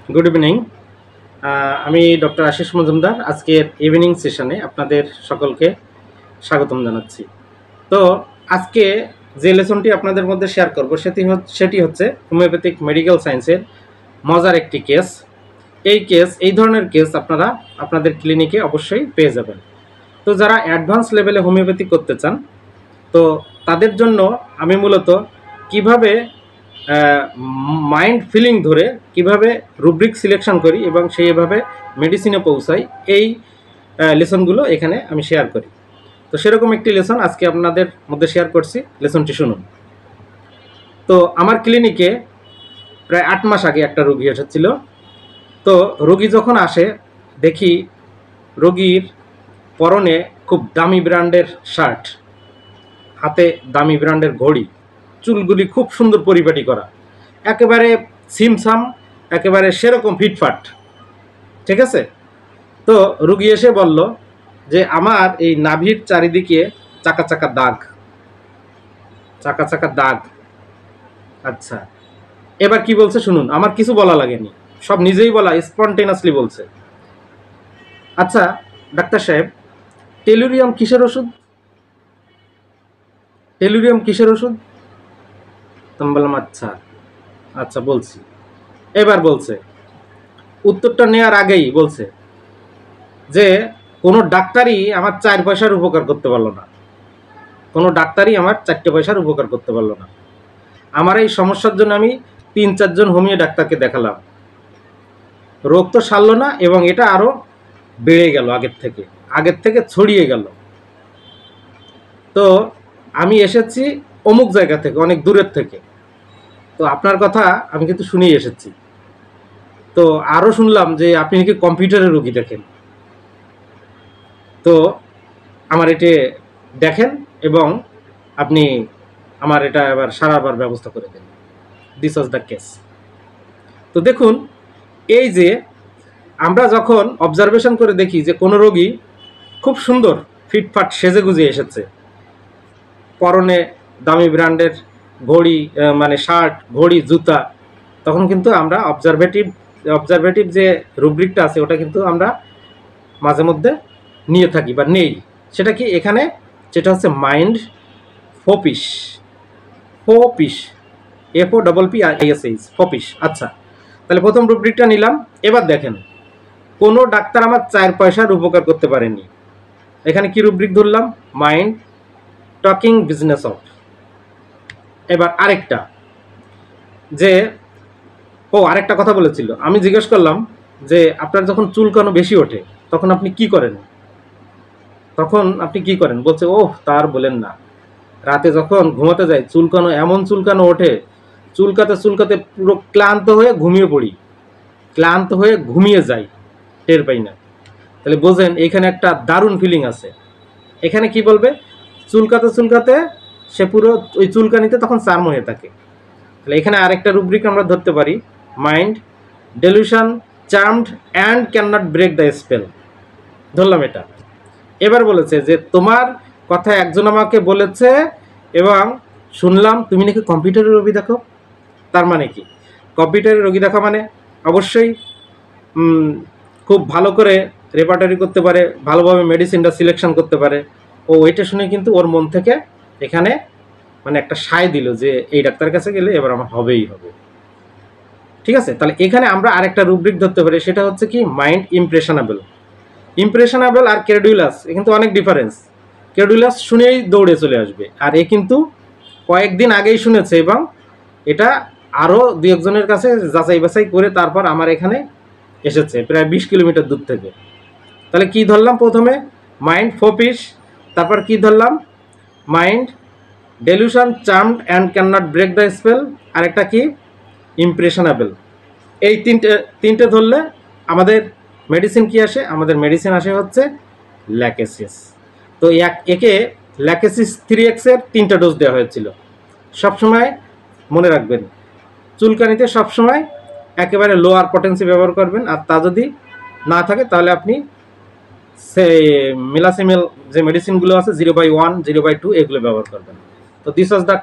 Good evening. আমি doctor Ashis Majumdar আজকের evening সেশনে আপনাদের সকলকে স্বাগতম জানাচ্ছি। তো আজকে যে লেসনটি আপনাদের মধ্যে শেয়ার করব সেটি হচ্ছে হোমিওপ্যাথিক মেডিকেল সায়েন্সের মজার একটি কেস। এই ধরনের কেস আপনারা আপনাদের ক্লিনিকে অবশ্যই পেয়ে যাবেন। তো যারা অ্যাডভান্স লেভেলে হোমিওপ্যাথি করতে চান, তো তাদের জন্য আমি মূলত কিভাবে মাইন্ড ফিলিং ধরে কিভাবে রুব্রিক সিলেকশন করি এবং সেইভাবে মেডিসিনে পৌঁছাই, এই লেসনগুলো এখানে আমি শেয়ার করি। তো সেরকম একটি লেসন আজকে আপনাদের মধ্যে শেয়ার করছি, লেসনটি শুনুন। তো আমার ক্লিনিকে প্রায় 8 মাস আগে একটা রোগী এসেছিল। তো রোগী যখন আসে দেখি রোগীর পরনে খুব দামি ব্র্যান্ডের শার্ট, হাতে দামি ব্র্যান্ডের ঘড়ি, চুলগুলি খুব সুন্দর পরিপাটি করা, একেবারে সিমসাম, একেবারে সেরকম ফিটফাট, ঠিক আছে। তো রুগী এসে বলল যে আমার এই নাভির চারিদিকে চাকা চাকা দাগ, চাকা চাকা দাগ। আচ্ছা, এবার কি বলছে শুনুন, আমার কিছু বলা লাগেনি, সব নিজেই বলা, স্পন্টেনাসলি বলছে। আচ্ছা ডাক্তার সাহেব, টেলুরিয়াম কিসের ওষুধ? টেলুরিয়াম কিসের ওষুধ? আমি বললাম আচ্ছা আচ্ছা বলছি। এবার বলছে, উত্তরটা নেওয়ার আগেই বলছে যে কোনো ডাক্তারই আমার 4 পয়সার উপকার করতে পারলো না, কোনো ডাক্তারই আমার 4টে পয়সার উপকার করতে পারলো না। আমার এই সমস্যার জন্য আমি 3-4 জন হোমিও ডাক্তারকে দেখালাম, রোগ তো সারলো না এবং এটা আরও বেড়ে গেল, আগের থেকে ছড়িয়ে গেল। তো আমি এসেছি অমুক জায়গা থেকে, অনেক দূরের থেকে, তো আপনার কথা আমি কিন্তু শুনেই এসেছি। তো আরও শুনলাম যে আপনি নাকি কম্পিউটারে রোগী দেখেন, তো আমার এটা দেখেন এবং আপনি আমার এটা এবার সারাবার ব্যবস্থা করে দেন। This was the case. তো দেখুন, এই যে আমরা যখন অবজারভেশন করে দেখি যে কোনো রোগী খুব সুন্দর ফিটফাট সেজে গুজে এসেছে, পরনে দামি ব্র্যান্ডের ঘড়ি, মানে শার্ট, ঘড়ি, জুতা, তখন কিন্তু আমরা অবজারভেটিভ যে রুব্রিকটা আছে ওটা কিন্তু আমরা মাঝে মধ্যে নিয়ে থাকি বা নেই। সেটা কি এখানে, যেটা হচ্ছে মাইন্ড ফোপিশ, FOPPISH, ফোপিশ। আচ্ছা, তাহলে প্রথম রুব্রিকটা নিলাম। এবার দেখেন, কোনো ডাক্তার আমার 4 পয়সার উপকার করতে পারেনি। এখানে কি রুব্রিক ধরলাম? Mind talking business of. এবার আরেকটা, যে আরেকটা কথা বলেছিল, আমি জিজ্ঞেস করলাম যে আপনার যখন চুলকানো বেশি ওঠে তখন আপনি কি করেন? বলছে, তার বলেন না, রাতে যখন ঘুমাতে যাই চুলকানো, এমন চুলকানো ওঠে, চুলকাতে চুলকাতে পুরো ক্লান্ত হয়ে ঘুমিয়ে পড়ি, ক্লান্ত হয়ে ঘুমিয়ে যাই, টের পাই না। তাহলে বোঝেন এখানে একটা দারুণ ফিলিং আছে। এখানে কি বলবে? চুলকাতে চুলকাতে সে পুরো ওই চুলকানিতে তখন চার্ম হয়ে থাকে। তাহলে এখানে আরেকটা রুব্রিক আমরা ধরতে পারি, mind delusion charmed and can not break the spell. ধরলাম এটা। এবার বলেছে যে তোমার কথা একজন আমাকে বলেছে এবং শুনলাম তুমি নাকি কম্পিউটারের রোগী দেখো। তার মানে কি? কম্পিউটারের রোগী দেখা মানে অবশ্যই খুব ভালো করে রেপার্টারি করতে পারে, ভালোভাবে মেডিসিনটা সিলেকশন করতে পারে। এটা শুনে কিন্তু ওর মন থেকে এখানে মানে একটা সায় দিল যে এই ডাক্তারের কাছে গেলে এবার আমার হবেই হবে। ঠিক আছে, তাহলে এখানে আমরা আরেকটা রুব্রিক ধরতে পারি, সেটা হচ্ছে কি মাইন্ড ইমপ্রেশনেবল আর ক্রেডুলাস, এ কিন্তু অনেক ডিফারেন্স। ক্রেডুলাস শুনেই দৌড়ে চলে আসবে, আর এ কিন্তু কয়েকদিন আগেই শুনেছে এবং এটা আরও 2-1 জনের কাছে যাচাই বাছাই করে তারপর আমার এখানে এসেছে, প্রায় 20 কিলোমিটার দূর থেকে। তাহলে কি ধরলাম? প্রথমে মাইন্ড ফোপিশ, তারপর কি ধরলাম? Mind delusion charmed and can not break the spell, আরেকটা কি ইমপ্রেশনেবল। এই তিনটে ধরলে আমাদের মেডিসিন কি আসে? আমাদের মেডিসিন আসে হচ্ছে ল্যাকেসিস। তো একে ল্যাকেসিস 3X এর 3টা ডোজ দেওয়া হয়েছিল। সবসময় মনে রাখবেন, চুলকানিতে সবসময় একেবারে লোয়ার পটেন্সি ব্যবহার করবেন, আর তা যদি না থাকে তাহলে আপনি সেই মিলাসিমেল যে মেডিসিনগুলো আছে 0/1, 0/2 এগুলো ব্যবহার করবেন। তো দিস ওয়াজ দ্য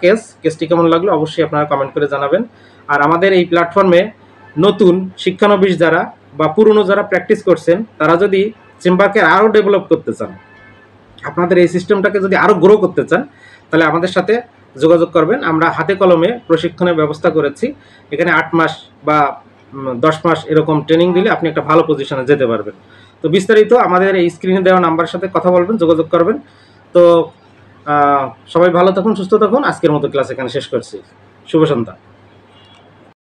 কেসটি কেমন লাগলো অবশ্যই আপনারা কমেন্ট করে জানাবেন। আর আমাদের এই প্ল্যাটফর্মে নতুন শিক্ষানবিশ যারা বা পুরনো যারা প্র্যাকটিস করছেন, তারা যদি চেম্বারকে আরও ডেভেলপ করতে চান, আপনাদের এই সিস্টেমটাকে যদি আরও গ্রো করতে চান, তাহলে আমাদের সাথে যোগাযোগ করবেন। আমরা হাতে কলমে প্রশিক্ষণের ব্যবস্থা করেছি। এখানে 8 মাস বা 10 মাস এরকম ট্রেনিং দিলে আপনি একটা ভালো পজিশনে যেতে পারবেন। তো বিস্তারিত আমাদের এই স্ক্রিনে দেওয়া নাম্বারের সাথে কথা বলবেন, যোগাযোগ করবেন। তো সবাই ভালো থাকুন, সুস্থ থাকুন। আজকের মতো ক্লাস এখানে শেষ করছি। শুভ সন্ধ্যা।